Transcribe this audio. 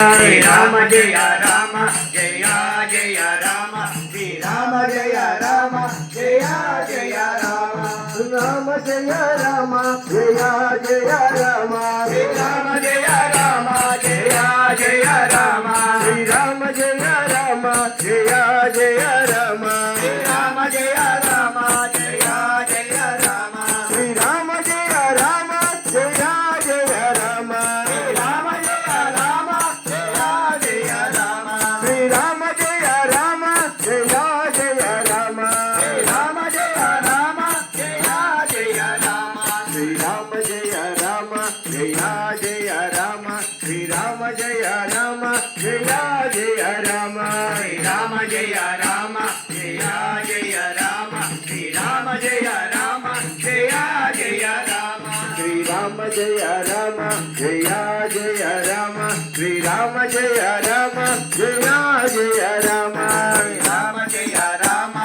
Srirama Jaya Rama Jaya Jaya Rama Srirama Jaya Rama Jaya Jaya Rama Rama Jaya Rama Jaya Jaya Rama Srirama Jaya Rama Jaya Jaya Rama Srirama Jaya Rama Jaya Jaya Rama Srirama Jaya Rama Jaya Jaya Rama Srirama Jaya Rama Jaya Jaya Rama Srirama Jaya Rama Jaya Jaya Rama Srirama Jaya Rama Jaya Jaya Rama Srirama Jaya Rama Jaya Jaya Rama Srirama Jaya Rama Jaya Jaya Rama Srirama Jaya Rama Jaya Jaya Rama Srirama Jaya Rama Jaya Jaya Rama Srirama Jaya Rama Jaya Jaya Rama Srirama Jaya Rama Jaya Jaya Rama Srirama Jaya Rama Jaya Jaya Rama Srirama Jaya Rama